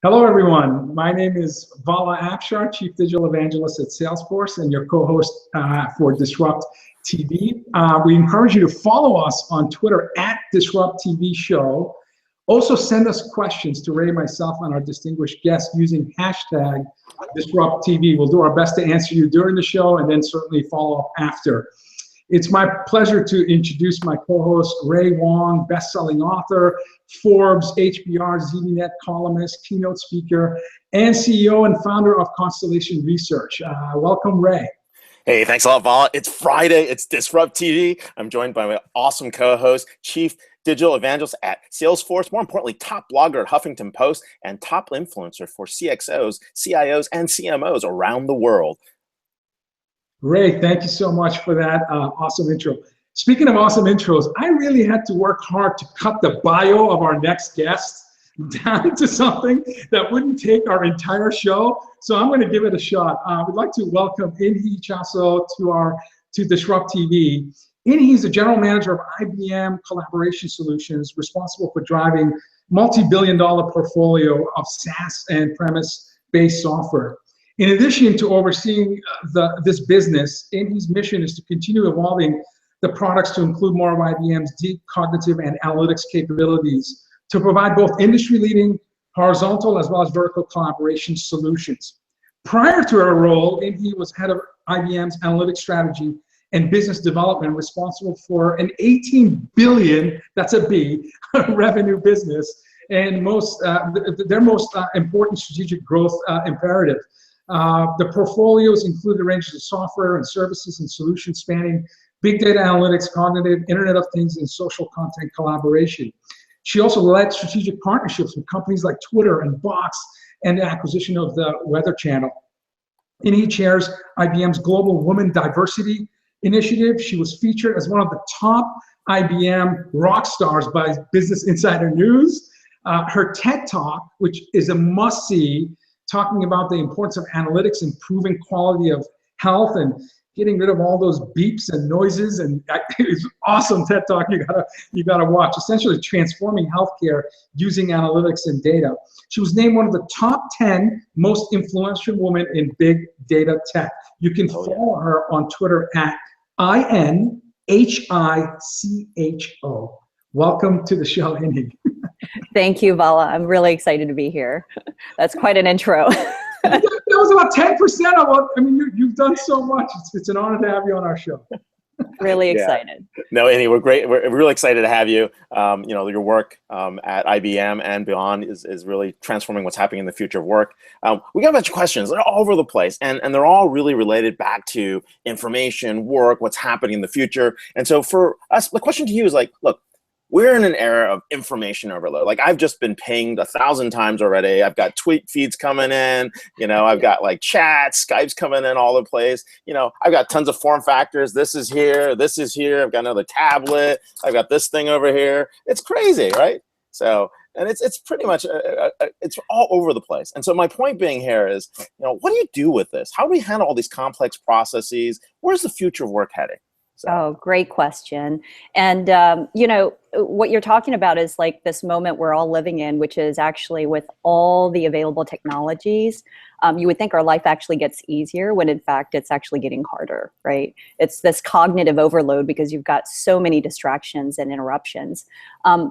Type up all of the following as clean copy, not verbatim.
Hello, everyone. My name is Vala Afshar, Chief Digital Evangelist at Salesforce, and your co-host for Disrupt TV. We encourage you to follow us on Twitter at DisrupTV Show. Also, send us questions to Ray, myself, and our distinguished guests using hashtag DisruptTV. We'll do our best to answer you during the show and then certainly follow up after. It's my pleasure to introduce my co-host, Ray Wong, best-selling author, Forbes, HBR, ZDNet columnist, keynote speaker, and CEO and founder of Constellation Research. Welcome, Ray. Hey, thanks a lot, Vala. It's Friday. It's Disrupt TV. I'm joined by my awesome co-host, Chief Digital Evangelist at Salesforce, more importantly, top blogger at Huffington Post, and top influencer for CXOs, CIOs, and CMOs around the world. Ray, thank you so much for that awesome intro. Speaking of awesome intros, I really had to work hard to cut the bio of our next guest down to something that wouldn't take our entire show. So I'm going to give it a shot. We'd like to welcome Inhi to Disrupt TV. Inhi is the general manager of IBM Collaboration Solutions, responsible for driving multi-billion-dollar portfolio of SaaS and premise-based software. In addition to overseeing this business, Inhi's mission is to continue evolving the products to include more of IBM's deep cognitive and analytics capabilities to provide both industry-leading horizontal as well as vertical collaboration solutions. Prior to her role, Inhi was head of IBM's analytics strategy and business development, responsible for an 18 billion, that's a B, revenue business, and their most important strategic growth imperative. The portfolios include a range of software and services and solutions spanning big data analytics, cognitive, Internet of Things, and social content collaboration. She also led strategic partnerships with companies like Twitter and Box and the acquisition of the Weather Channel. Inhi chairs IBM's Global Women Diversity Initiative. She was featured as one of the top IBM rock stars by Business Insider News. Her TED Talk, which is a must-see, talking about the importance of analytics, improving quality of health, and getting rid of all those beeps and noises, and it's awesome TED Talk you gotta watch. Essentially transforming healthcare using analytics and data. She was named one of the top 10 most influential women in big data tech. You can follow her on Twitter at INHICHO. Welcome to the show, Inhi. Thank you, Vala. I'm really excited to be here. That's quite an intro. That was about 10% of what, I mean, you've done so much. It's an honor to have you on our show. Really excited. No, Inhi, we're great. We're really excited to have you. Your work at IBM and beyond is really transforming what's happening in the future of work. We got a bunch of questions. They're all over the place, and they're all really related back to information, work, what's happening in the future. And so for us, the question to you is like, look, we're in an era of information overload. Like, I've just been pinged 1,000 times already. I've got tweet feeds coming in, I've got like chats, Skype's coming in all the place. I've got tons of form factors. This is here. I've got another tablet. I've got this thing over here. It's crazy, right? So, and it's pretty much, it's all over the place. And so my point being here is, what do you do with this? How do we handle all these complex processes? Where's the future of work heading? So. Oh, great question. And, what you're talking about is like this moment we're all living in, which is actually with all the available technologies, you would think our life actually gets easier when in fact it's actually getting harder, right? It's this cognitive overload because you've got so many distractions and interruptions.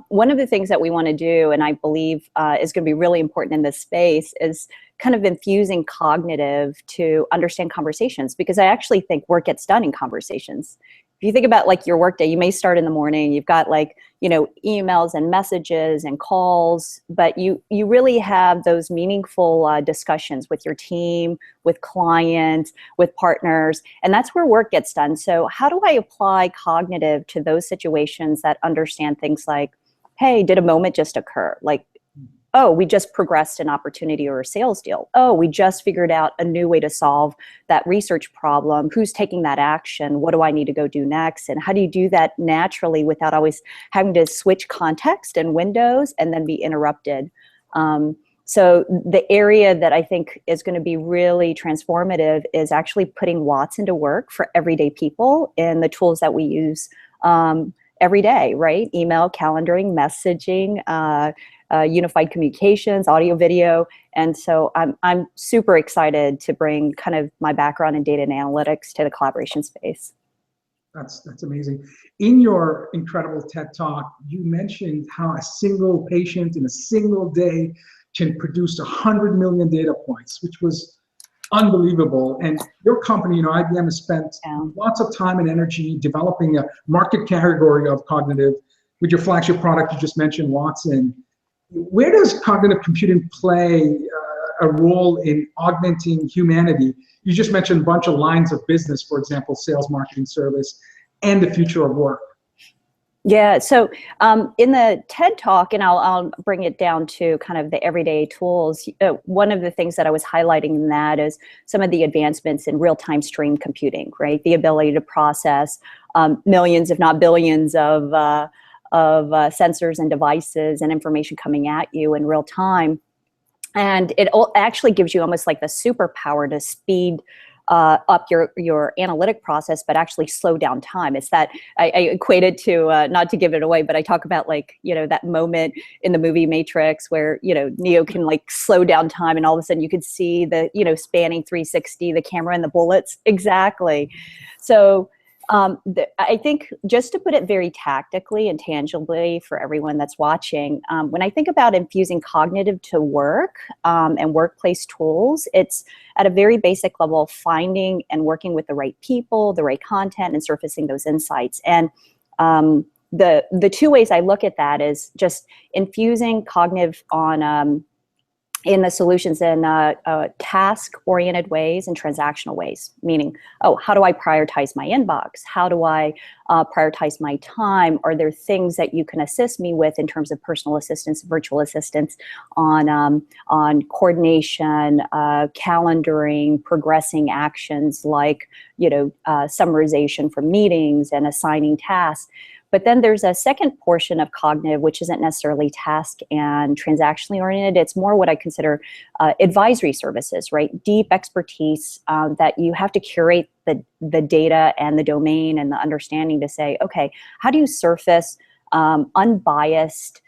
One of the things that we want to do, and I believe is going to be really important in this space, is kind of infusing cognitive to understand conversations, because I actually think work gets done in conversations. If you think about like your workday, you may start in the morning, you've got like, emails and messages and calls, but you really have those meaningful discussions with your team, with clients, with partners, and that's where work gets done. So how do I apply cognitive to those situations that understand things like, hey, did a moment just occur? Like, oh, we just progressed an opportunity or a sales deal. Oh, we just figured out a new way to solve that research problem. Who's taking that action? What do I need to go do next? And how do you do that naturally without always having to switch context and windows and then be interrupted? So the area that I think is going to be really transformative is actually putting Watts into work for everyday people in the tools that we use every day, right? Email, calendaring, messaging, unified communications, audio, video. And so I'm super excited to bring kind of my background in data and analytics to the collaboration space. That's amazing. In your incredible TED Talk, you mentioned how a single patient in a single day can produce 100 million data points, which was unbelievable. And your company, IBM, has spent lots of time and energy developing a market category of cognitive with your flagship product you just mentioned, Watson. Where does cognitive computing play a role in augmenting humanity? You just mentioned a bunch of lines of business, for example, sales, marketing, service, and the future of work. Yeah, so in the TED Talk, and I'll bring it down to kind of the everyday tools, one of the things that I was highlighting in that is some of the advancements in real-time stream computing, right? The ability to process millions, if not billions, of sensors and devices and information coming at you in real time. And it actually gives you almost like the superpower to speed up your analytic process, but actually slow down time. It's that I equate it to, not to give it away, but I talk about that moment in the movie Matrix where, Neo can slow down time and all of a sudden you could see the, spanning 360, the camera and the bullets. Exactly. So I think just to put it very tactically and tangibly for everyone that's watching, when I think about infusing cognitive to work and workplace tools, it's at a very basic level finding and working with the right people, the right content, and surfacing those insights. And the two ways I look at that is just infusing cognitive on in the solutions in task-oriented ways and transactional ways, meaning, how do I prioritize my inbox? How do I prioritize my time? Are there things that you can assist me with in terms of personal assistance, virtual assistance on coordination, calendaring, progressing actions like, summarization from meetings and assigning tasks? But then there's a second portion of cognitive, which isn't necessarily task and transactionally oriented. It's more what I consider advisory services, right? Deep expertise that you have to curate the data and the domain and the understanding to say, okay, how do you surface unbiased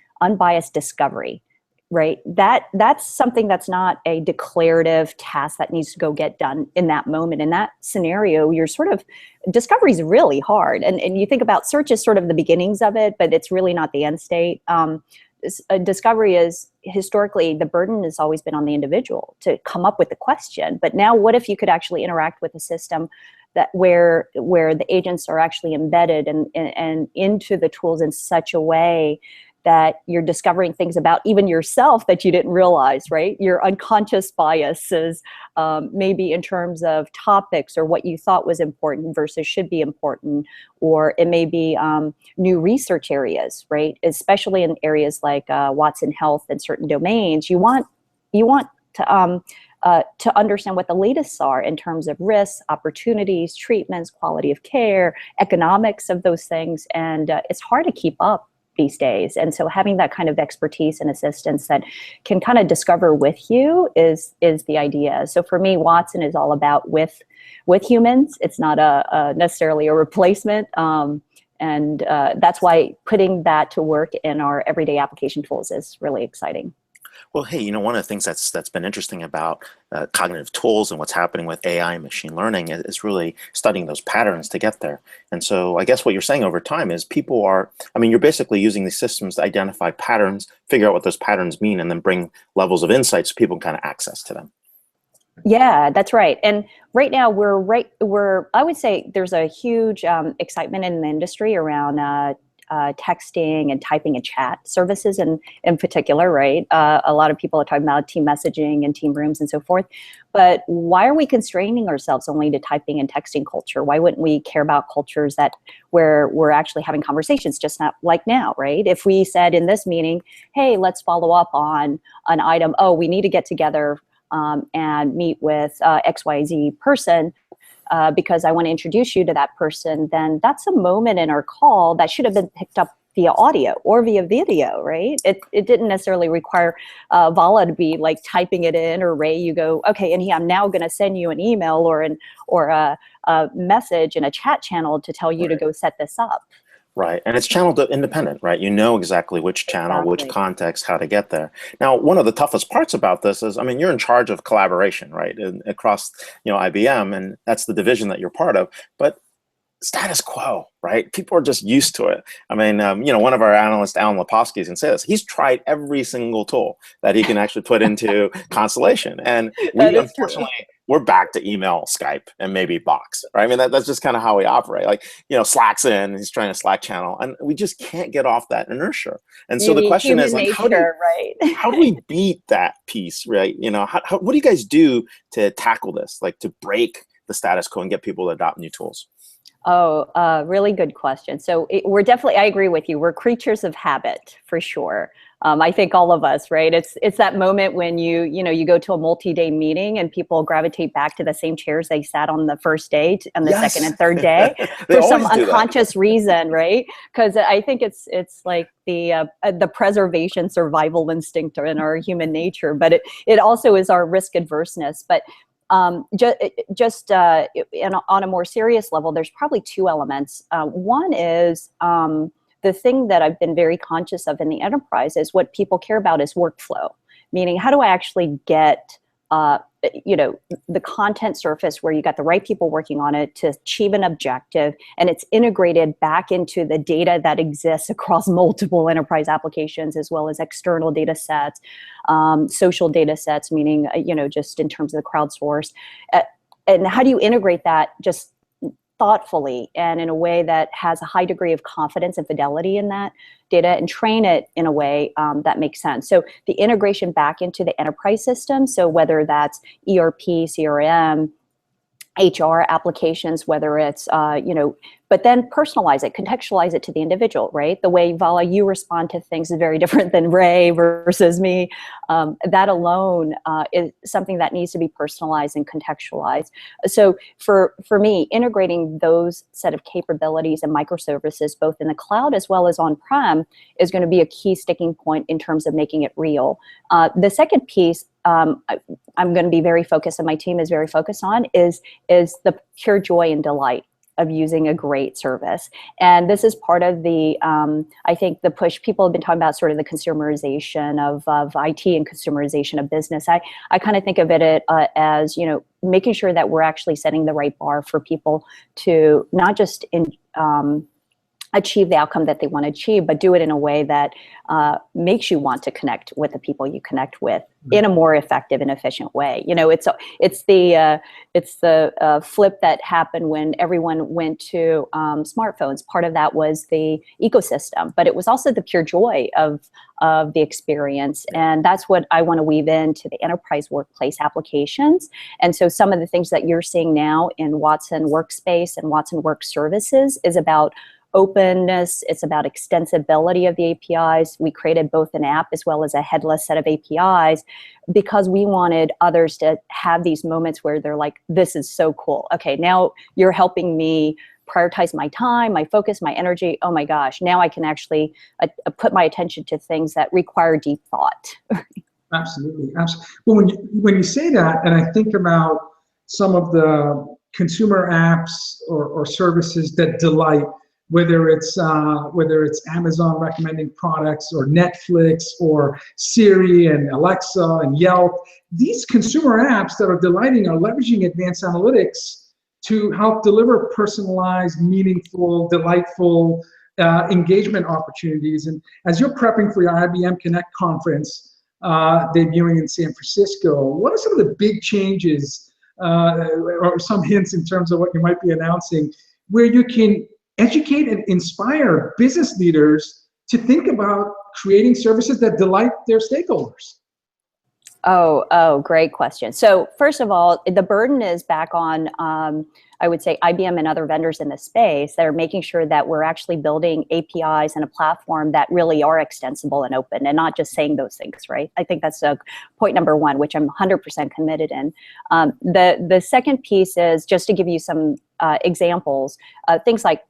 discovery? Right, that's something that's not a declarative task that needs to go get done in that moment. In that scenario, you're discovery is really hard, and you think about search as sort of the beginnings of it, but it's really not the end state. Discovery is historically the burden has always been on the individual to come up with the question. But now, what if you could actually interact with a system that where the agents are actually embedded and into the tools in such a way that you're discovering things about even yourself that you didn't realize, right? Your unconscious biases, maybe in terms of topics or what you thought was important versus should be important, or it may be new research areas, right? Especially in areas like Watson Health and certain domains, you want to understand what the latest are in terms of risks, opportunities, treatments, quality of care, economics of those things, and it's hard to keep up these days. And so having that kind of expertise and assistance that can kind of discover with you is the idea. So for me, Watson is all about with humans. It's not necessarily a replacement. And that's why putting that to work in our everyday application tools is really exciting. Well, hey, one of the things that's been interesting about cognitive tools and what's happening with AI and machine learning is really studying those patterns to get there. And so I guess what you're saying over time is you're basically using these systems to identify patterns, figure out what those patterns mean, and then bring levels of insight so people can kind of access to them. Yeah, that's right. And right now I would say there's a huge excitement in the industry around texting and typing and chat services in particular, right? A lot of people are talking about team messaging and team rooms and so forth. But why are we constraining ourselves only to typing and texting culture? Why wouldn't we care about cultures where we're actually having conversations, just not like now, right? If we said in this meeting, hey, let's follow up on an item, we need to get together and meet with XYZ person, because I want to introduce you to that person, then that's a moment in our call that should have been picked up via audio or via video, right? It didn't necessarily require Vala to be typing it in, or Ray, you go, okay, Inhi, I'm now going to send you an email or a message in a chat channel to tell you to go set this up. Right, and it's channel independent, right? You know exactly which channel, which Exactly. context, how to get there. Now, one of the toughest parts about this is, I mean, you're in charge of collaboration, right, across, IBM, and that's the division that you're part of. But status quo, right? People are just used to it. I mean, one of our analysts, Alan Leposki, can say this. He's tried every single tool that he can actually put into Constellation, and That we is true. unfortunately we're back to email, Skype, and maybe Box, right? I mean, that's just kind of how we operate. Like, Slack's in, he's trying to Slack channel, and we just can't get off that inertia. And so the question is, Human like, nature, right? how do we beat that piece, right? What do you guys do to tackle this, like to break the status quo and get people to adopt new tools? Oh, really good question. So we're definitely, I agree with you. We're creatures of habit for sure. I think all of us, right? It's that moment when you go to a multi-day meeting and people gravitate back to the same chairs they sat on the first day and the Yes. second and third day for some unconscious reason, right? Because I think it's like the preservation survival instinct in our human nature, but it also is our risk adverseness. But just on a more serious level, there's probably two elements. One is the thing that I've been very conscious of in the enterprise is what people care about is workflow, meaning how do I actually get the content surface where you got the right people working on it to achieve an objective, and it's integrated back into the data that exists across multiple enterprise applications, as well as external data sets, social data sets, meaning, just in terms of the crowdsourced. And how do you integrate that just thoughtfully and in a way that has a high degree of confidence and fidelity in that data, and train it in a way that makes sense. So the integration back into the enterprise system, so whether that's ERP, CRM, HR applications, whether it's, but then personalize it, contextualize it to the individual, right? The way, Vala, you respond to things is very different than Ray versus me. That alone is something that needs to be personalized and contextualized. So for me, integrating those set of capabilities and microservices, both in the cloud as well as on-prem, is going to be a key sticking point in terms of making it real. The second piece I'm going to be very focused, and my team is very focused on, is the pure joy and delight of using a great service. And this is part of the, I think, the push. People have been talking about sort of the consumerization of IT and consumerization of business. I kind of think of it as, making sure that we're actually setting the right bar for people to not just achieve the outcome that they want to achieve, but do it in a way that makes you want to connect with the people you connect with in a more effective and efficient way. It's the flip that happened when everyone went to smartphones. Part of that was the ecosystem, but it was also the pure joy of the experience. And that's what I want to weave into the enterprise workplace applications. And so some of the things that you're seeing now in Watson Workspace and Watson Work Services is about openness. It's about extensibility of the APIs. We created both an app as well as a headless set of APIs because we wanted others to have these moments where they're like, this is so cool. Okay, now you're helping me prioritize my time, my focus, my energy. Oh my gosh, now I can actually put my attention to things that require deep thought. Absolutely, absolutely. Well, when you say that, and I think about some of the consumer apps or services that delight, whether it's Amazon recommending products, or Netflix, or Siri and Alexa and Yelp, these consumer apps that are delighting are leveraging advanced analytics to help deliver personalized, meaningful, delightful engagement opportunities. And as you're prepping for your IBM Connect conference, debuting in San Francisco, what are some of the big changes or some hints in terms of what you might be announcing where you can educate and inspire business leaders to think about creating services that delight their stakeholders? Oh, great question. So first of all, the burden is back on, I would say, IBM and other vendors in the space that are making sure that we're actually building APIs and a platform that really are extensible and open, and not just saying those things, right? I think that's point number one, which I'm 100% committed in. The second piece is just to give you some examples, things like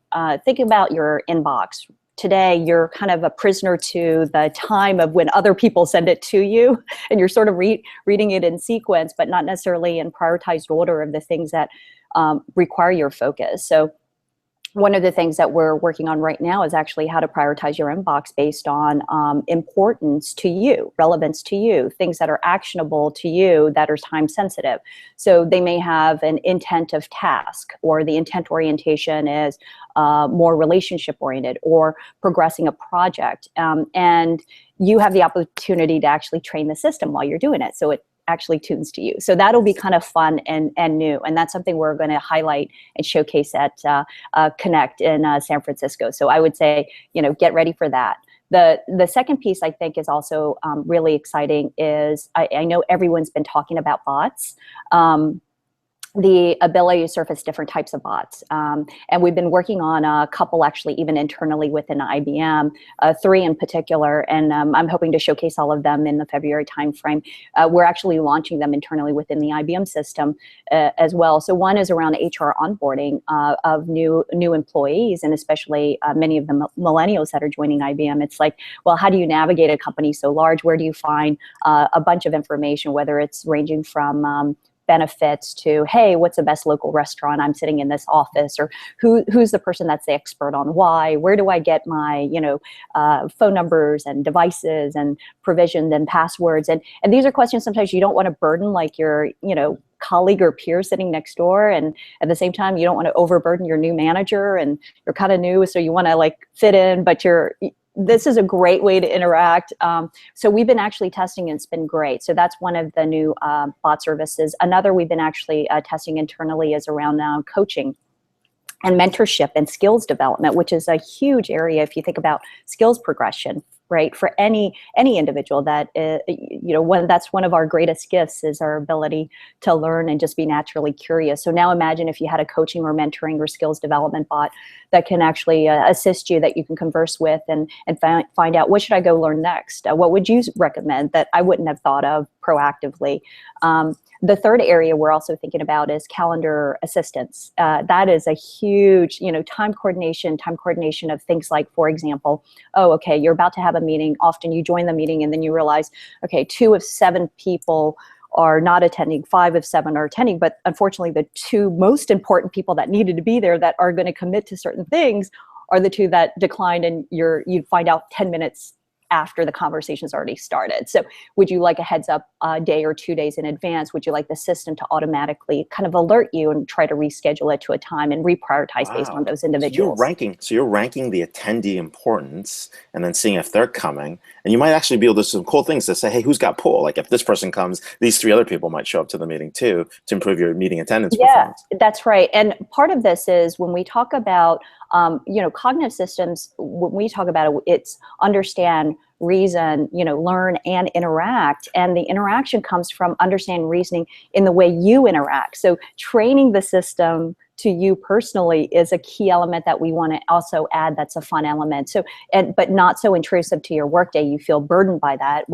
thinking about your inbox. Today, you're kind of a prisoner to the time of when other people send it to you, and you're sort of reading it in sequence, but not necessarily in prioritized order of the things that require your focus. So one of the things that we're working on right now is actually how to prioritize your inbox based on importance to you, relevance to you, things that are actionable to you that are time sensitive. So they may have an intent of task, or the intent orientation is more relationship oriented, or progressing a project. And you have the opportunity to actually train the system while you're doing it. So it actually tunes to you. So that'll be kind of fun and new. And that's something we're going to highlight and showcase at Connect in San Francisco. So I would say, get ready for that. The second piece I think is also really exciting is I know everyone's been talking about bots. The ability to surface different types of bots. And we've been working on a couple actually even internally within IBM, 3 in particular, and I'm hoping to showcase all of them in the February timeframe. We're actually launching them internally within the IBM system as well. So one is around HR onboarding of new employees, and especially many of the millennials that are joining IBM. It's like, well, how do you navigate a company so large? Where do you find a bunch of information, whether it's ranging from benefits to, hey, what's the best local restaurant? I'm sitting in this office, or who's the person that's the expert on why? Where do I get my phone numbers and devices and provisions and passwords? And these are questions sometimes you don't want to burden like your colleague or peer sitting next door, and at the same time you don't want to overburden your new manager, and you're kind of new, so you want to like fit in, but this is a great way to interact. So we've been actually testing, and it's been great. So that's one of the new bot services. Another we've been actually testing internally is around coaching and mentorship and skills development, which is a huge area if you think about skills progression, right? For any individual, that that's one of our greatest gifts, is our ability to learn and just be naturally curious. So now imagine if you had a coaching or mentoring or skills development bot that can actually assist you, that you can converse with and find out, what should I go learn next? What would you recommend that I wouldn't have thought of proactively? The third area we're also thinking about is calendar assistance. That is a huge, time coordination of things like, for example, oh, okay, you're about to have a meeting. Often you join the meeting and then you realize, okay, 2 of 7 people are not attending, 5 of 7 are attending, but unfortunately the 2 most important people that needed to be there that are going to commit to certain things are the 2 that declined, and you'd find out 10 minutes after the conversation's already started. So would you like a heads up a day or 2 days in advance? Would you like the system to automatically kind of alert you and try to reschedule it to a time and reprioritize based on those individuals? So you're ranking the attendee importance and then seeing if they're coming. And you might actually be able to do some cool things to say, hey, who's got pull? Like if this person comes, these 3 other people might show up to the meeting too, to improve your meeting attendance performance. Yeah, that's right. And part of this is when we talk about cognitive systems, when we talk about it, it's understand, reason, learn and interact. And the interaction comes from understanding, reasoning in the way you interact. So training the system to you personally is a key element that we want to also add. That's a fun element. So, but not so intrusive to your workday. You feel burdened by that.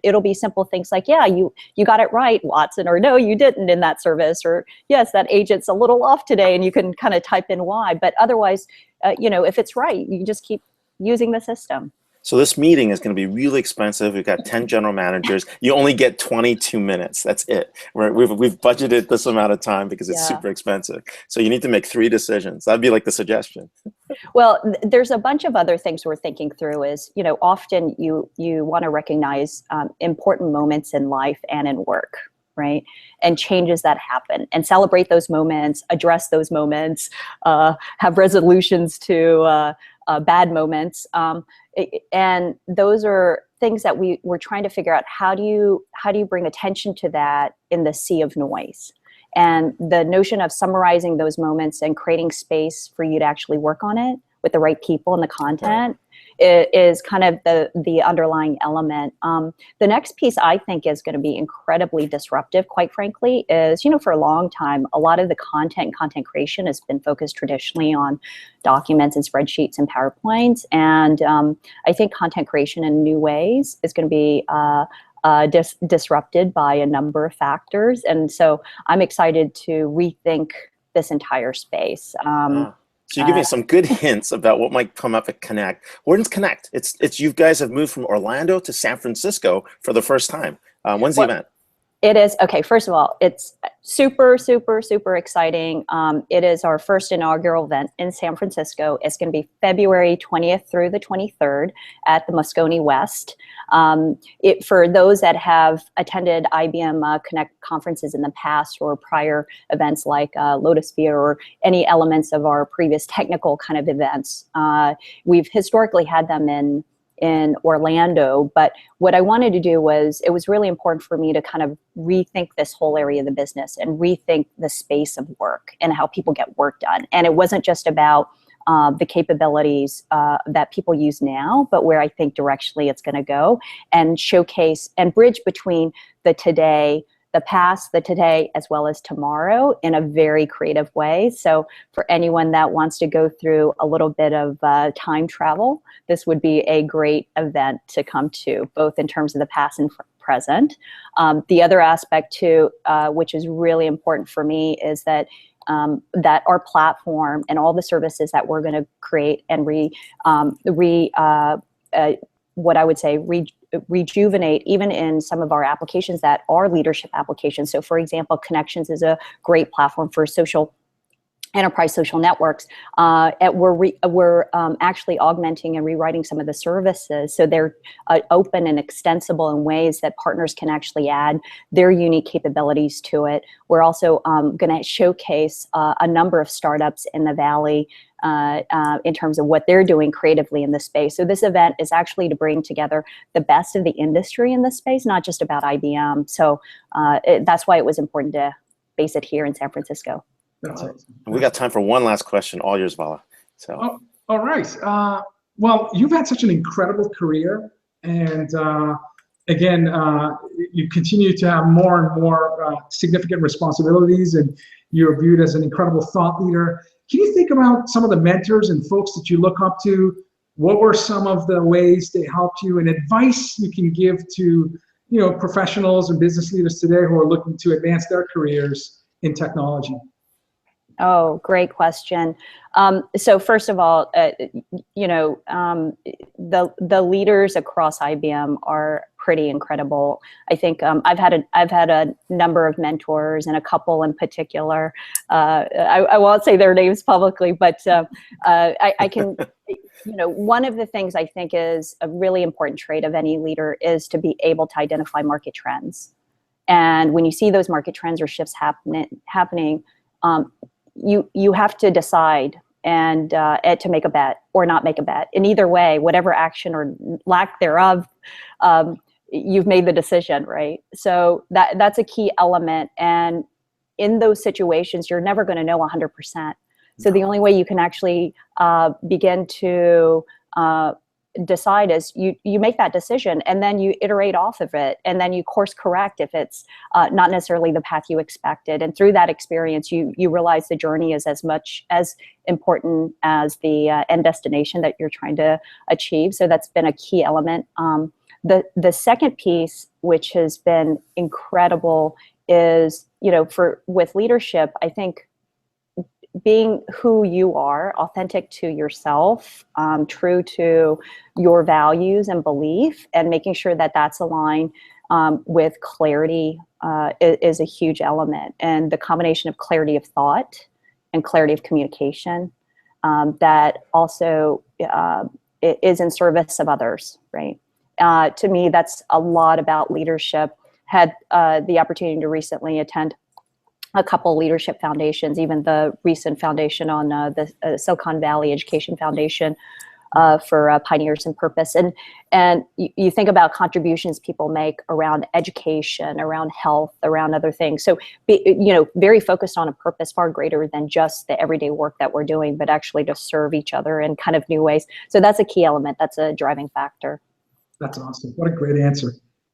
It'll be simple things like, yeah, you got it right, Watson, or no, you didn't in that service, or yes, that agent's a little off today, and you can kind of type in why. But otherwise, if it's right, you just keep using the system. So this meeting is going to be really expensive. We've got 10 general managers. You only get 22 minutes. That's it. We've budgeted this amount of time because it's super expensive. So you need to make 3 decisions. That'd be like the suggestion. Well, there's a bunch of other things we're thinking through. Is often you want to recognize important moments in life and in work, right? And changes that happen, and celebrate those moments, address those moments, have resolutions to bad moments. And those are things that we're trying to figure out. How do you bring attention to that in the sea of noise? And the notion of summarizing those moments and creating space for you to actually work on it with the right people and the content is kind of the underlying element. The next piece I think is going to be incredibly disruptive, quite frankly, is, for a long time, a lot of the content creation has been focused traditionally on documents and spreadsheets and PowerPoints. And I think content creation in new ways is going to be disrupted by a number of factors. And so I'm excited to rethink this entire space. So you're giving some good hints about what might come up at Connect. When's Connect? It's you guys have moved from Orlando to San Francisco for the first time. When's the event? It is, okay, first of all, it's super, super, super exciting. It is our first inaugural event in San Francisco. It's going to be February 20th through the 23rd at the Moscone West. For those that have attended IBM Connect conferences in the past or prior events like Lotus Sphere or any elements of our previous technical kind of events, we've historically had them in Orlando, but what I wanted to do was, it was really important for me to kind of rethink this whole area of the business and rethink the space of work and how people get work done. And it wasn't just about the capabilities that people use now, but where I think directionally it's going to go, and showcase and bridge between the today, the past, the today, as well as tomorrow in a very creative way. So for anyone that wants to go through a little bit of time travel, this would be a great event to come to, both in terms of the past and present. The other aspect too, which is really important for me, is that that our platform and all the services that we're going to create and what I would say rejuvenate even in some of our applications that are leadership applications. So for example, Connections is a great platform for enterprise social networks. We're actually augmenting and rewriting some of the services so they're open and extensible in ways that partners can actually add their unique capabilities to it. We're also going to showcase a number of startups in the Valley in terms of what they're doing creatively in this space. So this event is actually to bring together the best of the industry in this space, not just about IBM. So that's why it was important to base it here in San Francisco. That's awesome. We got time for one last question. All yours, Vala. So. Oh, all right. Well, you've had such an incredible career, and again, you continue to have more and more significant responsibilities, and you're viewed as an incredible thought leader. Can you think about some of the mentors and folks that you look up to? What were some of the ways they helped you, and advice you can give to professionals and business leaders today who are looking to advance their careers in technology? Oh, great question. So first of all, the leaders across IBM are pretty incredible. I think I've had a number of mentors, and a couple in particular. I won't say their names publicly, but I can. One of the things I think is a really important trait of any leader is to be able to identify market trends. And when you see those market trends or shifts happening, you have to decide and to make a bet or not make a bet. In either way, whatever action or lack thereof, you've made the decision, right? So that's a key element. And in those situations, you're never going to know 100%. So the only way you can actually begin to decide is you make that decision, and then you iterate off of it, and then you course correct if it's not necessarily the path you expected. And through that experience, you realize the journey is as much as important as the end destination that you're trying to achieve. So that's been a key element. The second piece, which has been incredible, is with leadership, I think being who you are, authentic to yourself, true to your values and belief, and making sure that that's aligned with clarity is a huge element. And the combination of clarity of thought and clarity of communication that also is in service of others, right? To me, that's a lot about leadership. Had the opportunity to recently attend a couple leadership foundations, even the recent foundation on the Silicon Valley Education Foundation for Pioneers in Purpose. And you think about contributions people make around education, around health, around other things. So, very focused on a purpose far greater than just the everyday work that we're doing, but actually to serve each other in kind of new ways. So that's a key element. That's a driving factor. That's awesome. What a great answer.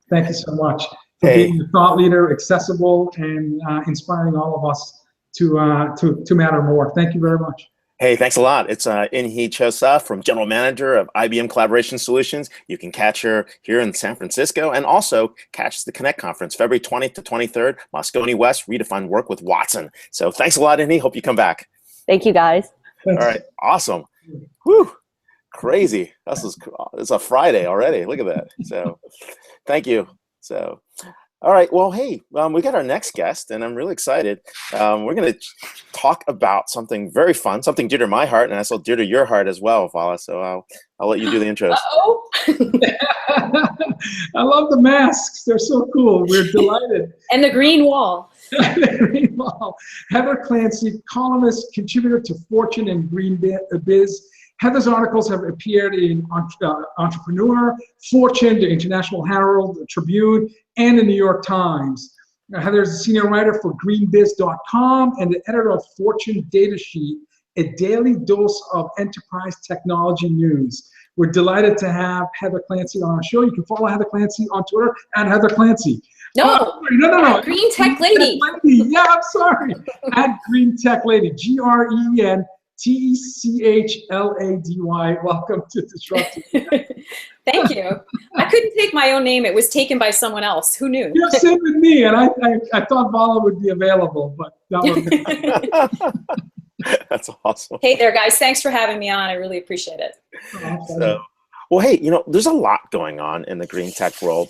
Thank you so much for being a thought leader, accessible, and inspiring all of us to matter more. Thank you very much. Hey, thanks a lot. It's Inhi Chosa from General Manager of IBM Collaboration Solutions. You can catch her here in San Francisco, and also catch the Connect Conference, February 20th to 23rd, Moscone West, Redefine Work with Watson. So thanks a lot, Inhi. Hope you come back. Thank you, guys. Thanks. All right, awesome. Whew, crazy. It's a Friday already. Look at that. So thank you. So All right. Well, hey, we got our next guest, and I'm really excited. We're going to talk about something very fun, something dear to my heart, and also dear to your heart as well, Vala. So I'll let you do the intros. Uh-oh. I love the masks. They're so cool. We're delighted. And the green wall. Heather Clancy, columnist, contributor to Fortune and Green Biz. Heather's articles have appeared in Entrepreneur, Fortune, the International Herald, the Tribune, and the New York Times. Heather is a senior writer for greenbiz.com and the editor of Fortune Data Sheet, a daily dose of enterprise technology news. We're delighted to have Heather Clancy on our show. You can follow Heather Clancy on Twitter at Heather Clancy. No, no. Green Tech Lady. Yeah, I'm sorry. At Green Tech Lady, GRENTECHLADY. Welcome to DisrupTV. Thank you. I couldn't take my own name. It was taken by someone else. Who knew? You're same with me, and I thought Vala would be available, but that was That's awesome. Hey there, guys. Thanks for having me on. I really appreciate it. So, well, hey, there's a lot going on in the green tech world,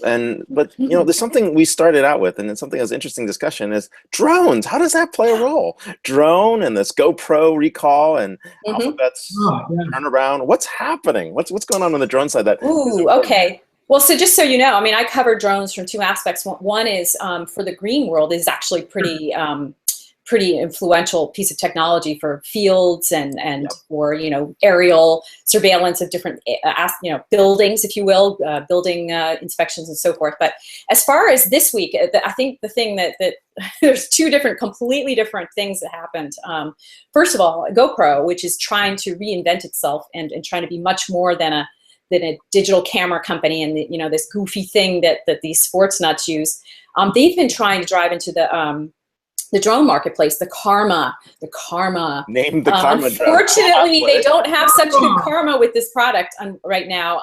but there's something we started out with, and it's something that's interesting discussion is drones. How does that play a role? Drone and this GoPro recall and Alphabet's turnaround. What's happening? What's going on the drone side? Ooh, okay. Well, so just so you know, I mean, I cover drones from two aspects. One is for the green world is actually pretty influential piece of technology for fields and for aerial surveillance of different buildings, if you will, building inspections and so forth. But as far as this week, I think the thing that there's two completely different things that happened. First of all, GoPro, which is trying to reinvent itself and trying to be much more than a digital camera company and this goofy thing that these sports nuts use. They've been trying to drive into the drone marketplace, the karma. Named the karma drone. Unfortunately, they don't have such good karma with this product right now.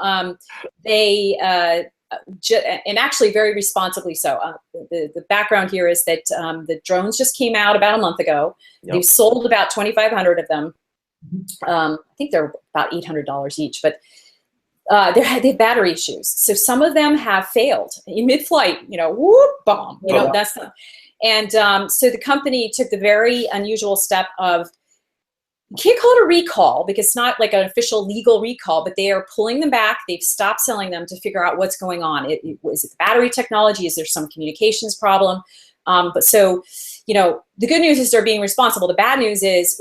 And actually very responsibly so. The background here is that the drones just came out about a month ago. Yep. They've sold about 2,500 of them. I think they're about $800 each, but they have battery issues. So some of them have failed in mid-flight, whoop, bomb, that's the. And so the company took the very unusual step of, you can't call it a recall because it's not like an official legal recall, but they are pulling them back. They've stopped selling them to figure out what's going on. Is it the battery technology? Is there some communications problem? But so, the good news is they're being responsible. The bad news is,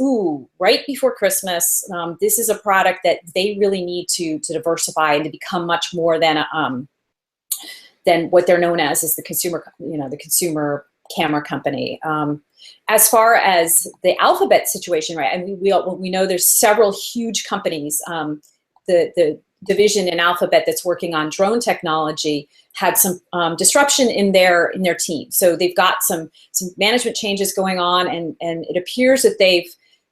right before Christmas, this is a product that they really need to diversify and to become much more than what they're known as the consumer, the consumer camera company. As far as the Alphabet situation, right? And we know there's several huge companies. The division in Alphabet that's working on drone technology had some disruption in their team. So they've got some management changes going on, and it appears that they've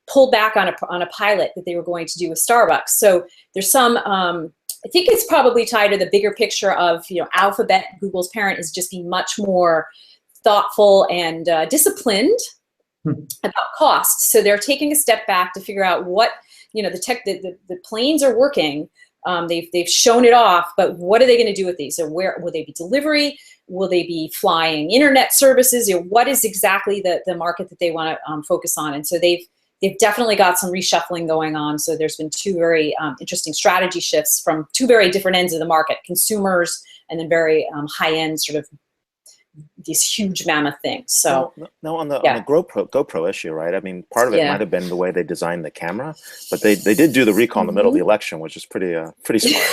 pulled back on a pilot that they were going to do with Starbucks. So there's some. I think it's probably tied to the bigger picture of Alphabet, Google's parent, is just being much more thoughtful and disciplined about costs. So they're taking a step back to figure out what, the planes are working. They've shown it off, but what are they going to do with these? So where will they be delivery? Will they be flying internet services? What is exactly the market that they want to focus on? And so they've definitely got some reshuffling going on. So there's been two very interesting strategy shifts from two very different ends of the market, consumers and then very high-end sort of these huge mammoth things. So no, on the GoPro issue, right? I mean, part of it might have been the way they designed the camera, but they did do the recall in the middle of the election, which is pretty smart.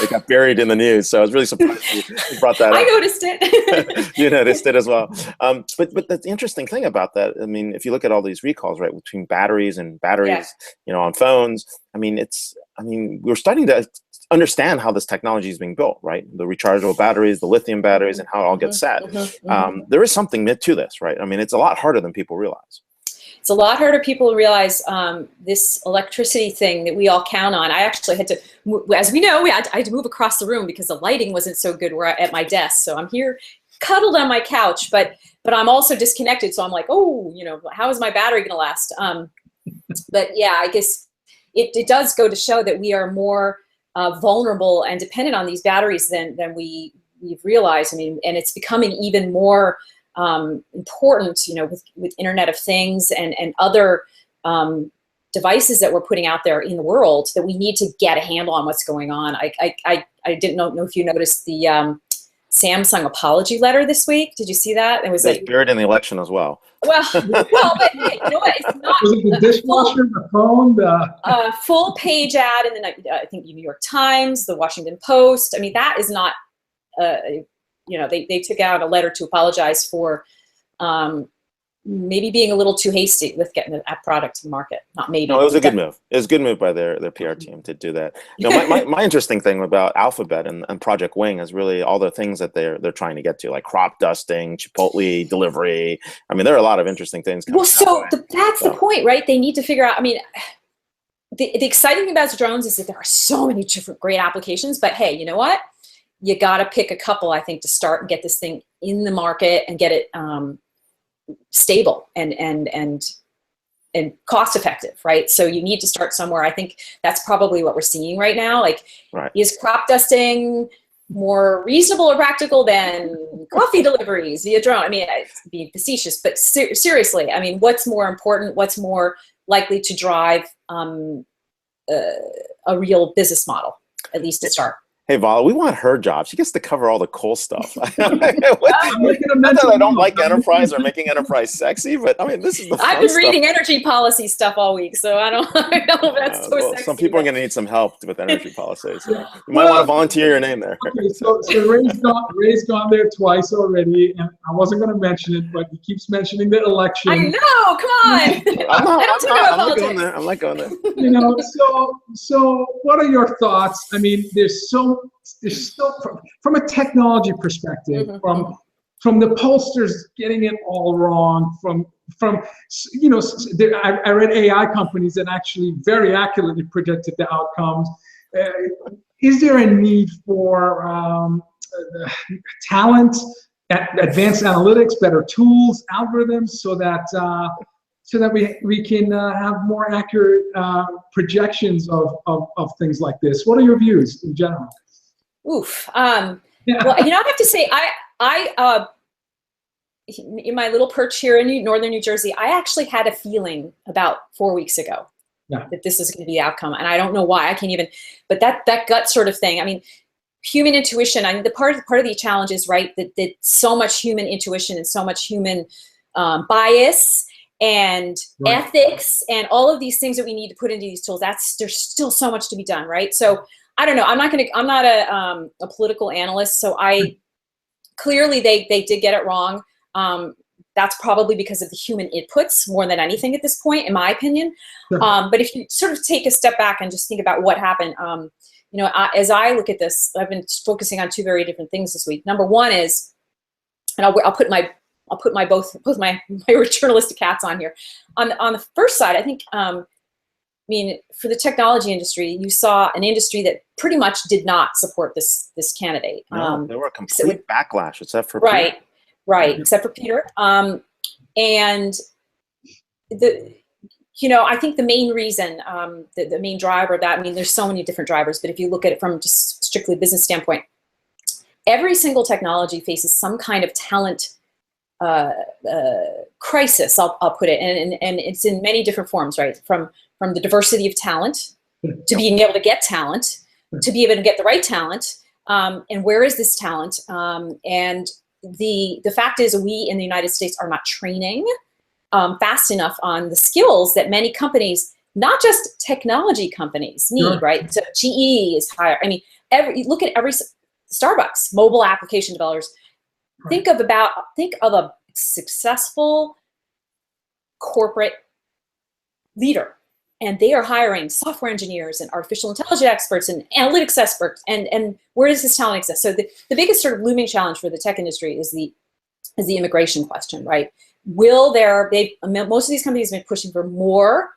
It got buried in the news, so I was really surprised you brought that up. I noticed it. You noticed it as well. But the interesting thing about that, I mean, if you look at all these recalls, right, between batteries, on phones, I mean, we're starting to understand how this technology is being built, right? The rechargeable batteries, the lithium batteries, and how it all gets set. There is something to this, right? I mean, it's a lot harder than people realize. It's a lot harder people realize. This electricity thing that we all count on. I actually had to, as we know, I had to move across the room because the lighting wasn't so good at my desk. So I'm here cuddled on my couch, but I'm also disconnected. So I'm like, how is my battery going to last? But yeah, I guess it does go to show that we are more vulnerable and dependent on these batteries than we've realized. I mean, and it's becoming even more important, with Internet of Things and other devices that we're putting out there in the world, that we need to get a handle on what's going on. I didn't know if you noticed the Samsung apology letter this week. Did you see that? It was They buried in the election as well. Well, but hey, you know what? It's not. Was it the dishwasher, the phone, the full page ad in the I think New York Times, the Washington Post. I mean, that is not. They took out a letter to apologize for maybe being a little too hasty with getting that product to the market. Not maybe. No, it was a good move. It was a good move by their PR team to do that. My interesting thing about Alphabet and Project Wing is really all the things that they're trying to get to, like crop dusting, Chipotle delivery. I mean, there are a lot of interesting things. That's the point, right? They need to figure out. I mean, the exciting thing about drones is that there are so many different great applications. But hey, you know what? You got to pick a couple, I think, to start and get this thing in the market and get it stable and cost effective, right? So you need to start somewhere. I think that's probably what we're seeing right now. Like, is crop dusting more reasonable or practical than coffee deliveries via drone? I mean, it's being facetious, but seriously, I mean, what's more important? What's more likely to drive a real business model, at least to start? Hey, Vala, we want her job. She gets to cover all the cool stuff. Not that I don't like enterprise or making enterprise sexy, but I mean, this is the fun I've been stuff. reading energy policy stuff all week, so I don't know if that's so sexy. Some people are going to need some help with energy policy. So you might want to volunteer your name there. Okay, so Ray's gone there twice already, and I wasn't going to mention it, but he keeps mentioning the election. I know, come on. I'm not going there. So what are your thoughts? I mean, there's so from a technology perspective, from the pollsters getting it all wrong, I read AI companies that actually very accurately predicted the outcomes. Is there a need for talent, advanced analytics, better tools, algorithms, so that we can have more accurate projections of things like this? What are your views in general? Oof. Well, I have to say, I in my little perch here in northern New Jersey, I actually had a feeling about 4 weeks ago that this is going to be the outcome, and I don't know why. I can't even. But that gut sort of thing. I mean, human intuition. I mean, the part of the challenge is that so much human intuition and so much human bias and ethics and all of these things that we need to put into these tools. There's still so much to be done, right? So I don't know. I'm not a political analyst, so clearly they did get it wrong. That's probably because of the human inputs more than anything at this point, in my opinion. Sure. But if you sort of take a step back and just think about what happened, as I look at this, I've been focusing on two very different things this week. Number one is, and I'll put my both my journalistic hats on here. On the first side, I think. I mean, for the technology industry, you saw an industry that pretty much did not support this candidate. No, there were a complete backlash, except for Peter. Right, except for Peter. And I think the main reason, the main driver of that, I mean, there's so many different drivers, but if you look at it from just strictly business standpoint, every single technology faces some kind of talent crisis. I'll put it, and it's in many different forms, right? From the diversity of talent, to being able to get talent, to be able to get the right talent, and where is this talent? And the fact is, we in the United States are not training fast enough on the skills that many companies, not just technology companies, need, right? So GE is higher. I mean, look at every Starbucks, mobile application developers. Think of a successful corporate leader, and they are hiring software engineers and artificial intelligence experts and analytics experts. And where does this talent exist? So the biggest sort of looming challenge for the tech industry is the immigration question, right? Most of these companies have been pushing for more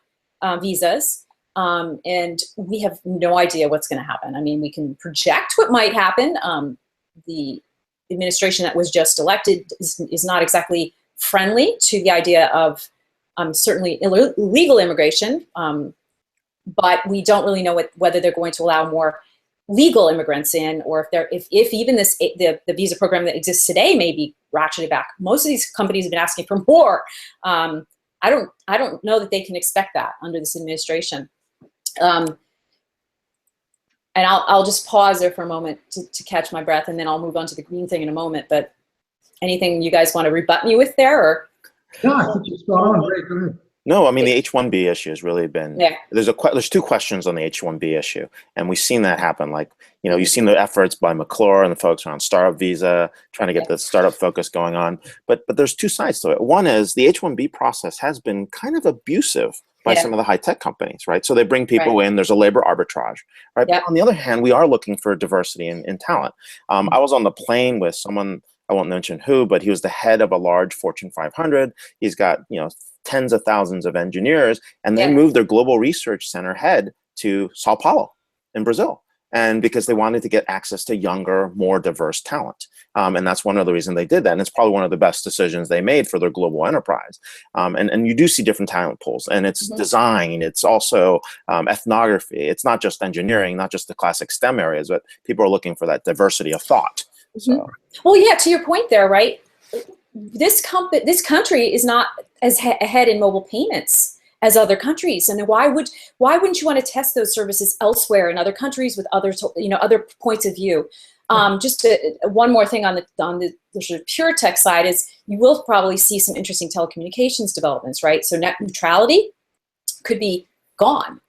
visas, and we have no idea what's going to happen. I mean, we can project what might happen. The administration that was just elected is not exactly friendly to the idea of certainly illegal immigration, but we don't really know whether they're going to allow more legal immigrants in, or if even the visa program that exists today may be ratcheted back. Most of these companies have been asking for more. I don't know that they can expect that under this administration. And I'll just pause there for a moment to catch my breath, and then I'll move on to the green thing in a moment. But anything you guys want to rebut me with there, or? No, I think you're spot on. Great, go ahead. No, I mean, the H-1B issue has really been, yeah. There's two questions on the H-1B issue, and we've seen that happen. Like, you know, you've seen the efforts by McClure and the folks around startup visa, trying to get the startup focus going on. But there's two sides to it. One is the H-1B process has been kind of abusive by some of the high-tech companies, right? So they bring people in, there's a labor arbitrage, right? But on the other hand, we are looking for diversity in talent. I was on the plane with someone, I won't mention who, but he was the head of a large Fortune 500. He's got, you know, tens of thousands of engineers, and they moved their global research center head to Sao Paulo in Brazil. And because they wanted to get access to younger, more diverse talent. And that's one of the reasons they did that. And it's probably one of the best decisions they made for their global enterprise. And you do see different talent pools, and it's design, it's also ethnography. It's not just engineering, not just the classic STEM areas, but people are looking for that diversity of thought. So. Well, yeah, to your point there, right? This country is not as ahead in mobile payments as other countries, and why wouldn't you want to test those services elsewhere in other countries with other points of view? Just one more thing on the sort of pure tech side is you will probably see some interesting telecommunications developments, right? So net neutrality could be gone,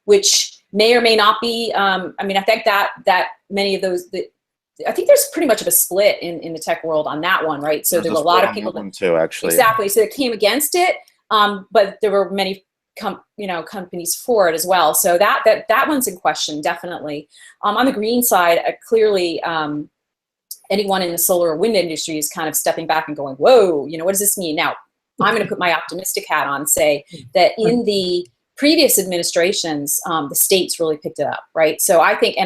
which may or may not be. I mean, I think that many of those. I think there's pretty much of a split in the tech world on that one, right? So there's a lot of people that too, actually. Exactly. So they came against it, but there were many companies for it as well. So that one's in question, definitely. On the green side, clearly, anyone in the solar or wind industry is kind of stepping back and going, "Whoa, what does this mean?" Now, I'm going to put my optimistic hat on and say that in the previous administrations, the states really picked it up, right? So I think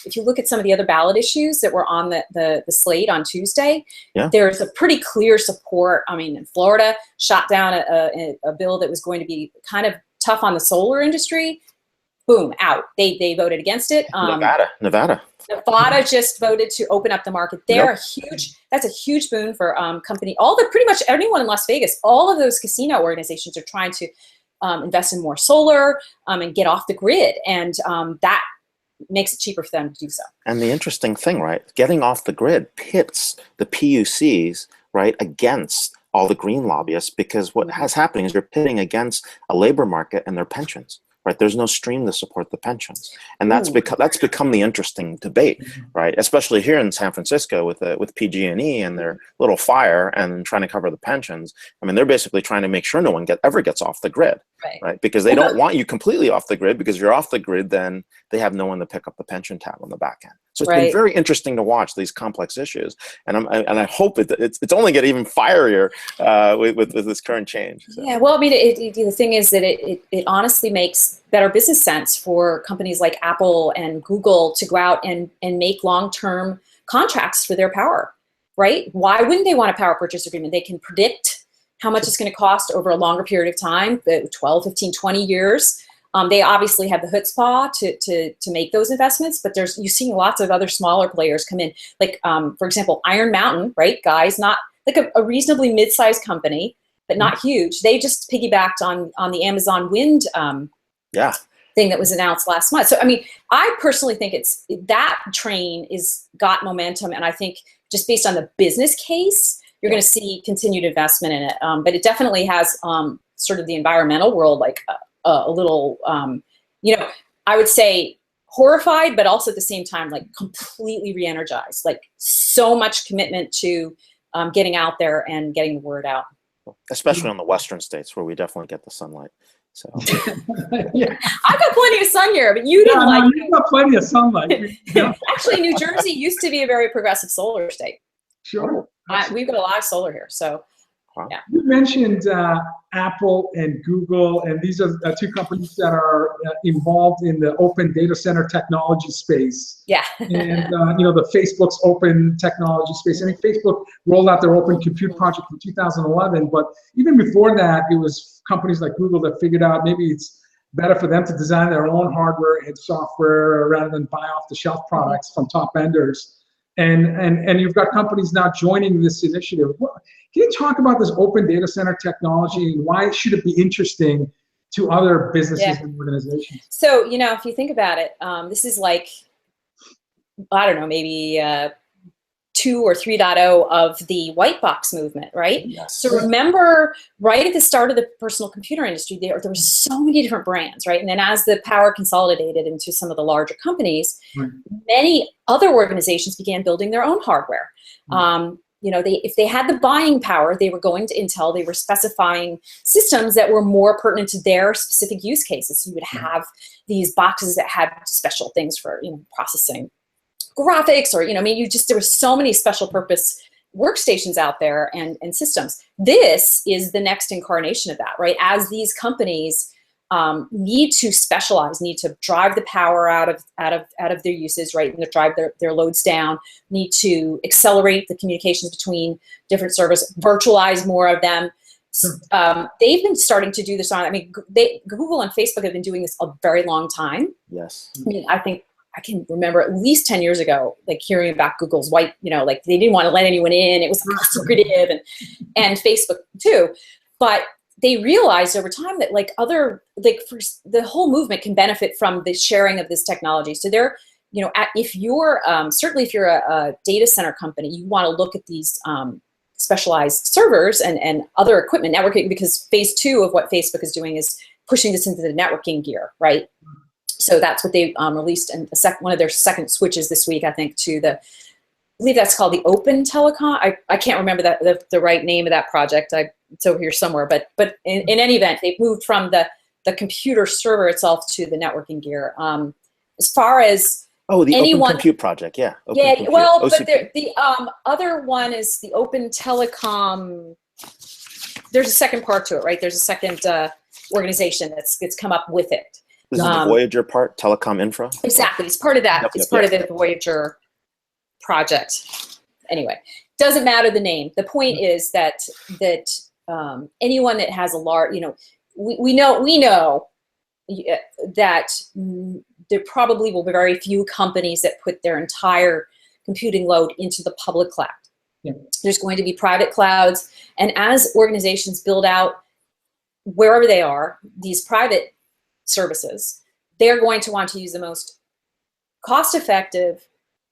if you look at some of the other ballot issues that were on the slate on Tuesday, there's a pretty clear support. I mean, in Florida, shot down a bill that was going to be kind of tough on the solar industry. Boom, out. They voted against it. Nevada just voted to open up the market. They're huge. That's a huge boon for company. Pretty much anyone in Las Vegas. All of those casino organizations are trying to invest in more solar and get off the grid, and that makes it cheaper for them to do so. And the interesting thing, right, getting off the grid pits the PUCs, right, against all the green lobbyists, because what has happening is you're pitting against a labor market and their pensions. Right, there's no stream to support the pensions, and that's become the interesting debate, right? Especially here in San Francisco with PG&E and their little fire and trying to cover the pensions. I mean, they're basically trying to make sure no one ever gets off the grid, right? Because they don't want you completely off the grid, because if you're off the grid, then they have no one to pick up the pension tab on the back end. So it's been very interesting to watch these complex issues, and I hope it's only get even fierier with this current change. So. Yeah, well, I mean, the thing is that it honestly makes better business sense for companies like Apple and Google to go out and make long-term contracts for their power, right? Why wouldn't they want a power purchase agreement? They can predict how much it's going to cost over a longer period of time, 12, 15, 20 years. They obviously have the chutzpah to make those investments, but you're seeing lots of other smaller players come in. Like, for example, Iron Mountain, right? Guys, not like a reasonably mid-sized company, but not huge. They just piggybacked on the Amazon wind thing that was announced last month. So, I mean, I personally think that train got momentum, and I think just based on the business case, you're going to see continued investment in it. But it definitely has sort of the environmental world like a little, I would say horrified, but also at the same time like completely re-energized. Like so much commitment to getting out there and getting the word out. Especially on the western states where we definitely get the sunlight. So I've got plenty of sun here, but you didn't like. You've got plenty of sunlight. Actually, New Jersey used to be a very progressive solar state. Sure. We've got a lot of solar here, so. Yeah. You mentioned Apple and Google, and these are two companies that are involved in the open data center technology space. Yeah. And the Facebook's open technology space. I mean, Facebook rolled out their Open Compute project in 2011, but even before that, it was companies like Google that figured out maybe it's better for them to design their own hardware and software rather than buy off-the-shelf products from top vendors. And you've got companies now joining this initiative. Can you talk about this open data center technology and why should it be interesting to other businesses and organizations? So, you know, if you think about it, this is like, I don't know, maybe 2 or 3.0 of the white box movement, right? Yes. So remember, right at the start of the personal computer industry, there were so many different brands, right? And then as the power consolidated into some of the larger companies, many other organizations began building their own hardware. You know, if they had the buying power, they were going to Intel, they were specifying systems that were more pertinent to their specific use cases. So you would have these boxes that had special things for, you know, processing graphics, or, you know, I mean, there were so many special purpose workstations out there and systems. This is the next incarnation of that, right? As these companies need to specialize, need to drive the power out of their uses, right, and to drive their loads down, need to accelerate the communications between different servers, virtualize more of them. They've been starting to do this on, I mean, Google and Facebook have been doing this a very long time. Yes. I mean, I think I can remember at least 10 years ago, like hearing about Google's white, you know, like they didn't want to let anyone in. It was secretive, and Facebook too. But they realized over time that like the whole movement can benefit from the sharing of this technology. So they're, you know, if you're, certainly if you're a data center company, you want to look at these specialized servers and other equipment networking, because phase 2 of what Facebook is doing is pushing this into the networking gear, right? So that's what they released in one of their second switches this week, I think, to I believe that's called the Open Telecom. I can't remember the right name of that project. It's over here somewhere. But in any event, they've moved from the computer server itself to the networking gear. As far as the Open Compute project, yeah. Compute, well, OCP. But the other one is the Open Telecom. There's a second part to it, right? There's a second organization that's come up with it. This is the Voyager part, telecom infra? Exactly. It's part of that. It's part of the Voyager project. Anyway, doesn't matter the name. The point is that anyone that has a large, you know, we know that there probably will be very few companies that put their entire computing load into the public cloud. Yeah. There's going to be private clouds, and as organizations build out wherever they are, these private services, they're going to want to use the most cost-effective,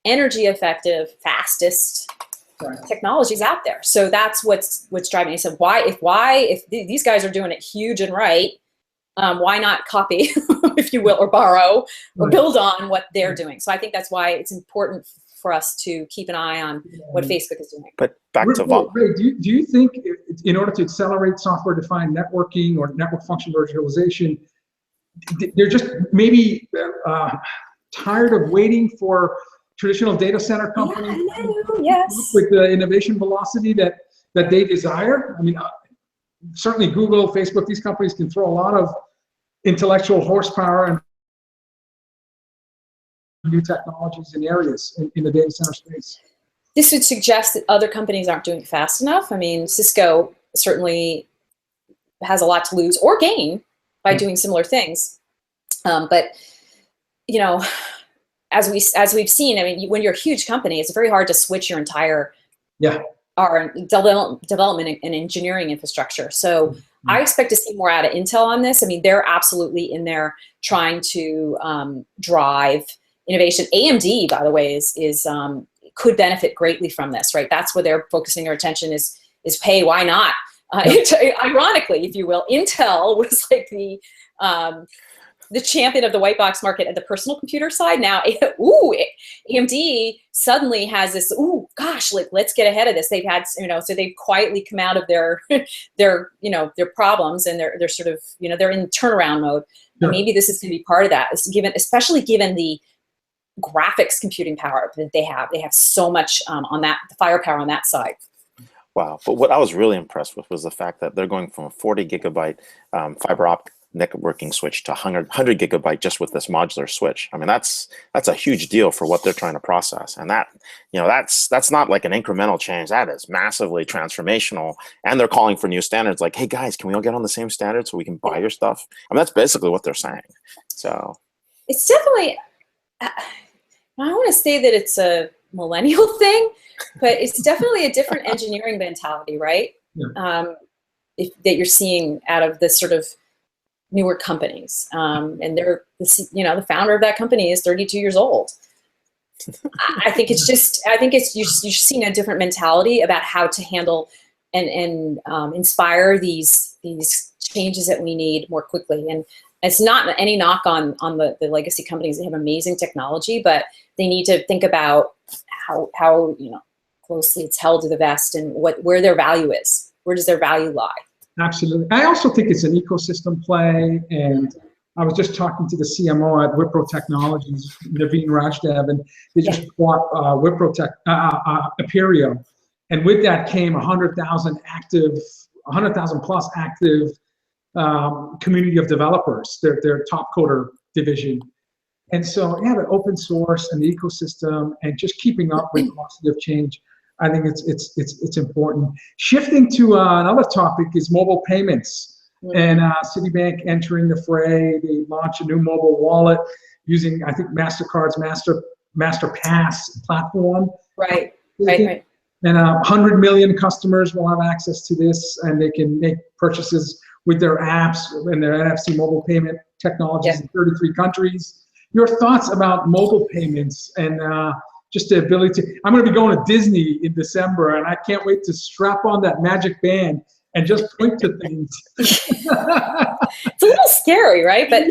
energy-effective, fastest technologies out there. So that's what's driving me. So if these guys are doing it huge and right, why not copy, if you will, or borrow, or build on what they're doing? So I think that's why it's important for us to keep an eye on what Facebook is doing. But back to Ray, do you think in order to accelerate software-defined networking or network function virtualization, they're just maybe tired of waiting for traditional data center companies with the innovation velocity that they desire? I mean, certainly Google, Facebook, these companies can throw a lot of intellectual horsepower and new technologies in areas in the data center space. This would suggest that other companies aren't doing it fast enough. I mean, Cisco certainly has a lot to lose or gain by doing similar things. But, you know, as we've seen, I mean, when you're a huge company, it's very hard to switch your entire our development and engineering infrastructure. So I expect to see more out of Intel on this. I mean, they're absolutely in there trying to drive innovation. AMD, by the way, is could benefit greatly from this, right? That's where they're focusing their attention is hey, why not? Ironically, if you will, Intel was like the champion of the white box market at the personal computer side. Now, AMD suddenly has this, gosh, like, let's get ahead of this. They've had, you know, so they've quietly come out of their problems, and they're sort of, you know, they're in turnaround mode. And maybe this is going to be part of that, especially given the graphics computing power that they have. They have so much on that, the firepower on that side. Wow. But what I was really impressed with was the fact that they're going from a 40 gigabyte fiber optic networking switch to 100 gigabyte just with this modular switch. I mean, that's a huge deal for what they're trying to process. And that, that's not like an incremental change. That is massively transformational. And they're calling for new standards like, hey guys, can we all get on the same standard so we can buy your stuff? I mean, that's basically what they're saying. So it's definitely, I don't want to say that it's a millennial thing, but it's definitely a different engineering mentality, right? Yeah. That you're seeing out of this sort of newer companies. And they're, the founder of that company is 32 years old. I think it's just, you're seeing a different mentality about how to handle and inspire these changes that we need more quickly. And it's not any knock on the legacy companies. They have amazing technology, but they need to think about how closely it's held to the vest and where their value is. Where does their value lie? Absolutely. I also think it's an ecosystem play, and I was just talking to the CMO at Wipro Technologies, Naveen Rajdev, and they just bought Wipro Aperio, and with that came 100,000 plus active community of developers, their top coder division. And so, yeah, the open source and the ecosystem and just keeping up with positive change, I think it's important. Shifting to another topic is mobile payments, and Citibank entering the fray. They launched a new mobile wallet using, I think, MasterCard's MasterPass platform. Right. And 100 million customers will have access to this, and they can make purchases with their apps and their NFC mobile payment technologies in 33 countries. Your thoughts about mobile payments and just the ability to, I'm going to be going to Disney in December, and I can't wait to strap on that magic band and just point to things. It's a little scary, right? But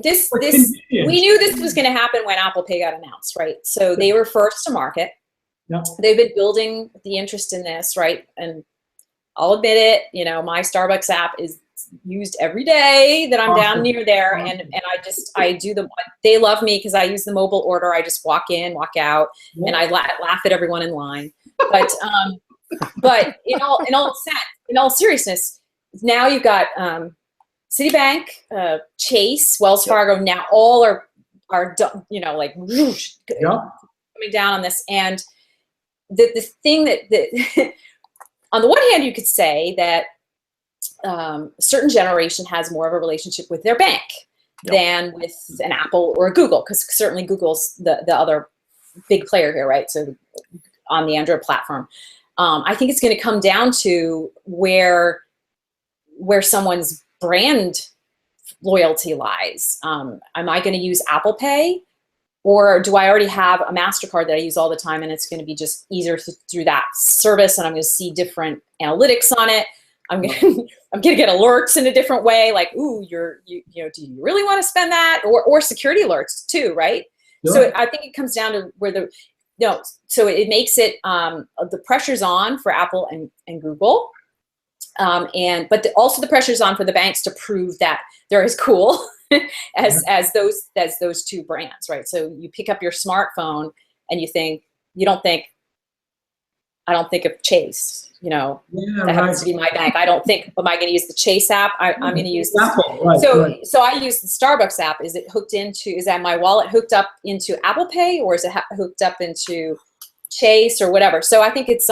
this we knew this was going to happen when Apple Pay got announced, right? So they were first to market. Yep. They've been building the interest in this, right? And I'll admit it, my Starbucks app is used every day that I'm down near there, and I do they love me because I use the mobile order. I just walk in, walk out, and I laugh at everyone in line. But in all seriousness, now you've got Citibank, Chase, Wells Fargo. Now all are like whoosh, coming down on this, and the thing that on the one hand you could say that a certain generation has more of a relationship with their bank than with an Apple or a Google, because certainly Google's the other big player here, right? So on the Android platform, I think it's going to come down to where someone's brand loyalty lies. Am I going to use Apple Pay, or do I already have a MasterCard that I use all the time, and it's going to be just easier through that service, and I'm going to see different analytics on it. I'm gonna get alerts in a different way, like, ooh, do you really want to spend that, or security alerts too, right? Sure. So I think it comes down to where so it makes it the pressure's on for Apple and Google, but also the pressure's on for the banks to prove that they're as cool as those two brands, right? So you pick up your smartphone and I don't think of Chase. That happens to be my bank. I don't think, am I going to use the Chase app? I'm going to use this. Apple, so I use the Starbucks app. Is that my wallet hooked up into Apple Pay, or is it hooked up into Chase or whatever? So I think it's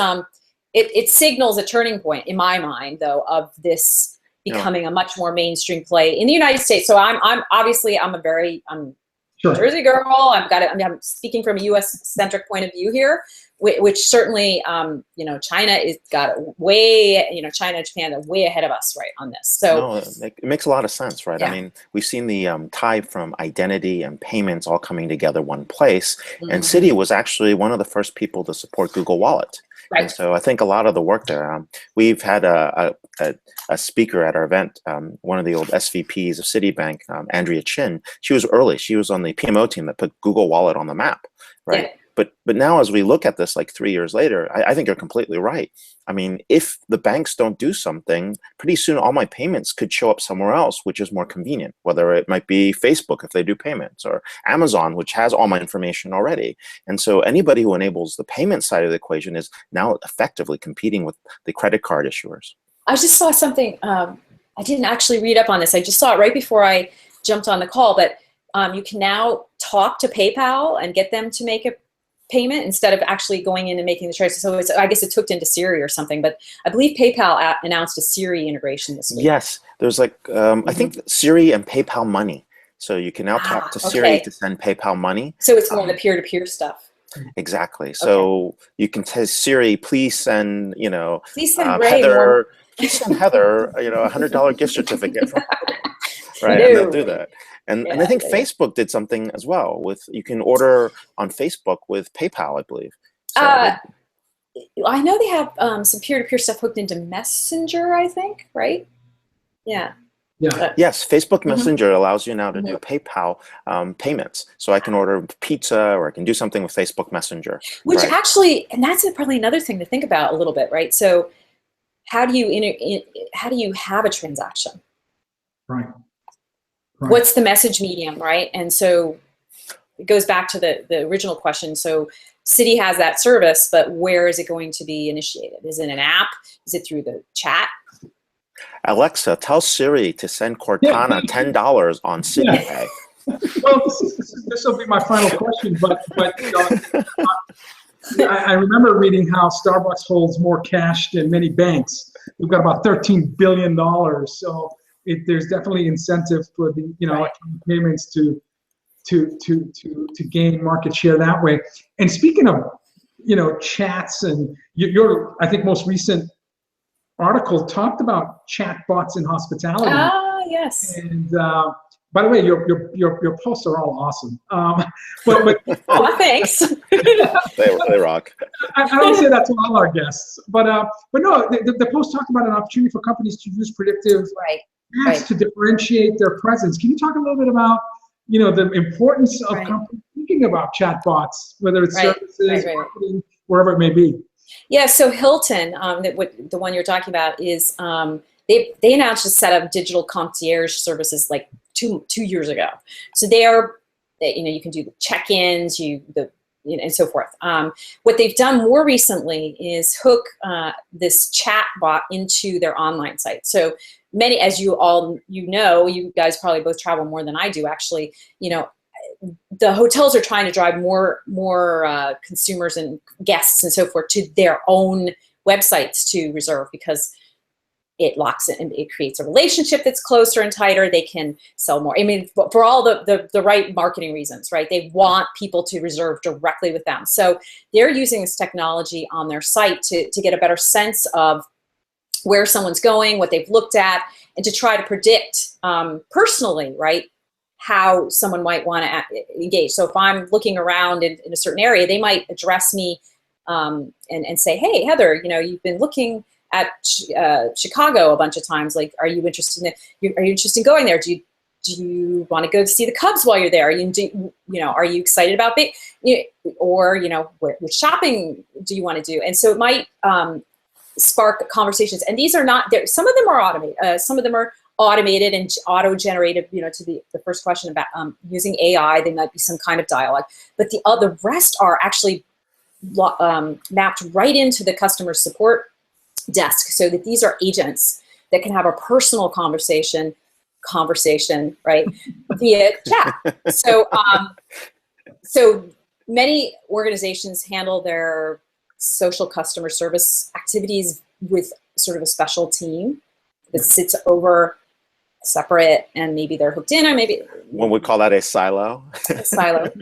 it signals a turning point in my mind, though, of this becoming a much more mainstream play in the United States. So I'm Sure. Jersey girl. I'm speaking from a U.S. centric point of view here, which certainly, China is got way, China and Japan are way ahead of us, right, on this. So it makes a lot of sense, right? Yeah. I mean, we've seen the tie from identity and payments all coming together one place, and Citi was actually one of the first people to support Google Wallet. Right. And so I think a lot of the work there, we've had a speaker at our event, one of the old SVPs of Citibank, Andrea Chin. She was early. She was on the PMO team that put Google Wallet on the map, right? Yeah. But now as we look at this like 3 years later, I think you're completely right. I mean, if the banks don't do something, pretty soon all my payments could show up somewhere else, which is more convenient, whether it might be Facebook if they do payments, or Amazon, which has all my information already. And so anybody who enables the payment side of the equation is now effectively competing with the credit card issuers. I just saw something I didn't actually read up on this. I just saw it right before I jumped on the call, but you can now talk to PayPal and get them to make a payment instead of actually going in and making the choice. So I guess it's hooked into Siri or something, but I believe PayPal announced a Siri integration this week. Yes, there's like, I think Siri and PayPal Money. So you can now talk to Siri to send PayPal money. So it's more the peer-to-peer stuff. Exactly. So you can tell Siri, please send, please send Ray Heather, please send Heather, a $100 gift certificate. Right, and they'll do that. And I think Facebook did something as well with, you can order on Facebook with PayPal, I believe. So I know they have some peer-to-peer stuff hooked into Messenger, I think, right? Yeah. Yeah. Yes, Facebook Messenger allows you now to do PayPal payments. So I can order pizza or I can do something with Facebook Messenger. Which actually, and that's probably another thing to think about a little bit, right? So how do you have a transaction? Right. What's the message medium, right? And so it goes back to the original question. So Citi has that service, but where is it going to be initiated? Is it an app? Is it through the chat? Alexa, tell Siri to send Cortana $10 on Citi Pay. Well, this will be my final question, but I remember reading how Starbucks holds more cash than many banks. We've got about $13 billion. So there's definitely incentive for the electronic payments to gain market share that way. And speaking of chats, and your I think most recent article talked about chatbots in hospitality. Ah, yes. And by the way, your posts are all awesome. But oh, thanks. they rock. I don't say that to all our guests, but no, the post talked about an opportunity for companies to use predictive ads to differentiate their presence. Can you talk a little bit about the importance of companies thinking about chatbots, whether it's services, marketing, wherever it may be? Yeah, so Hilton, the one you're talking about, is they announced a set of digital concierge services like two years ago. So they are, you can do the check-ins, and so forth. What they've done more recently is hook this chat bot into their online site. So many, as you all you guys probably both travel more than I do, actually. The hotels are trying to drive more consumers and guests and so forth to their own websites to reserve, because it locks it and it creates a relationship that's closer and tighter. They can sell more. I mean, for all the right marketing reasons, right? They want people to reserve directly with them. So they're using this technology on their site to get a better sense of where someone's going, what they've looked at, and to try to predict personally, right, how someone might want to engage. So if I'm looking around in a certain area, they might address me and say, hey, Heather, you've been looking at Chicago a bunch of times. Like, are you interested in going there? Do you want to go see the Cubs while you're there? Are you excited about which shopping do you want to do? And so it might spark conversations. And these are not there. Some of them are automated. Some of them are automated and auto-generated. To the first question about using AI, they might be some kind of dialogue. But the rest are actually mapped right into the customer support desk, so that these are agents that can have a personal conversation, right, via chat. So many organizations handle their social customer service activities with sort of a special team that sits over separate, and maybe they're hooked in, or maybe when we call that a silo. A silo.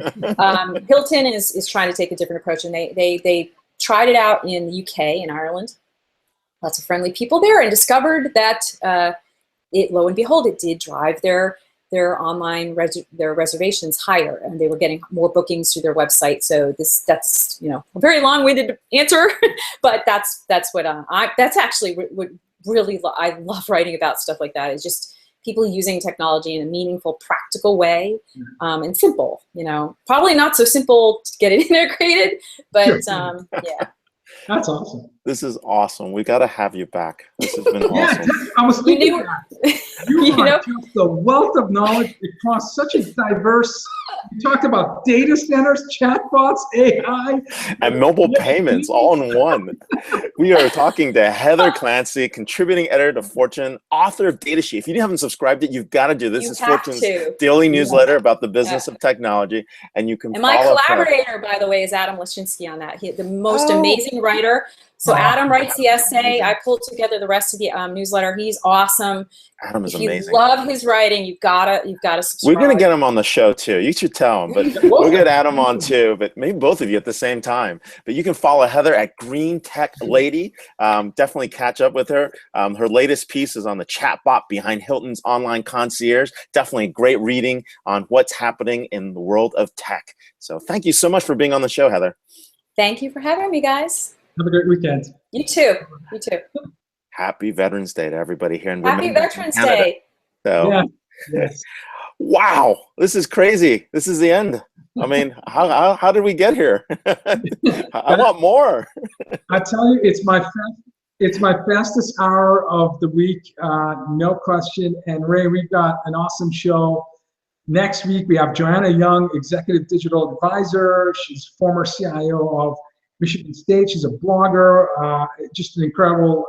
Hilton is trying to take a different approach, and they tried it out in the UK and Ireland. Lots of friendly people there, and discovered that lo and behold, it did drive their online their reservations higher, and they were getting more bookings through their website. So that's a very long-winded answer, but that's what that's actually what really I love writing about stuff like that. Is just people using technology in a meaningful, practical way, and simple. Probably not so simple to get it integrated, but yeah. That's awesome. This is awesome. We got to have you back. This has been awesome. I was You thinking knew, that. You you are know, just the wealth of knowledge across such a diverse. You talked about data centers, chatbots, AI, and mobile payments all in one. We are talking to Heather Clancy, contributing editor to Fortune, author of Data Sheet. If you haven't subscribed it, you've got to do this. You It's have Fortune's to. daily newsletter about the business of technology, and you can And my follow her. collaborator, by the way, is Adam Lashinsky on that. The most Oh. amazing writer. So Adam writes the essay. I pulled together the rest of the newsletter. He's awesome. Adam is if you amazing. love his writing, you've gotta subscribe. We're gonna get him on the show too. You should tell him, but we'll get Adam on too. But maybe both of you at the same time. But you can follow Heather at Green Tech Lady. Definitely catch up with her. Her latest piece is on the chatbot behind Hilton's online concierge. Definitely great reading on what's happening in the world of tech. So thank you so much for being on the show, Heather. Thank you for having me, guys. Have a great weekend. You too. You too. Happy Veterans Day to everybody here in Happy Veterans Day. So, Yeah. Yes. wow, this is crazy. This is the end. I mean, how did we get here? I want more. I tell you, it's my fastest hour of the week, no question. And Ray, we've got an awesome show. Next week, we have Joanna Young, Executive Digital Advisor. She's former CIO of Michigan State. She's a blogger, just an incredible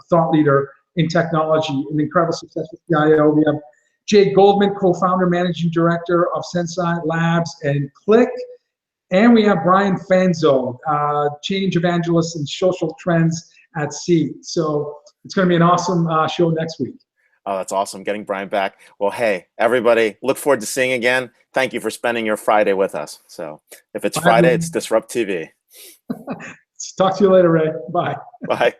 thought leader in technology, an incredible successful CIO. We have Jay Goldman, co-founder, managing director of Sensei Labs and Click. And we have Brian Fanzo, change evangelist and social trends at sea. So it's going to be an awesome show next week. Oh, that's awesome. Getting Brian back. Well, hey, everybody, look forward to seeing again. Thank you for spending your Friday with us. So if it's Friday, it's DisrupTV. Talk to you later, Ray. Bye. Bye.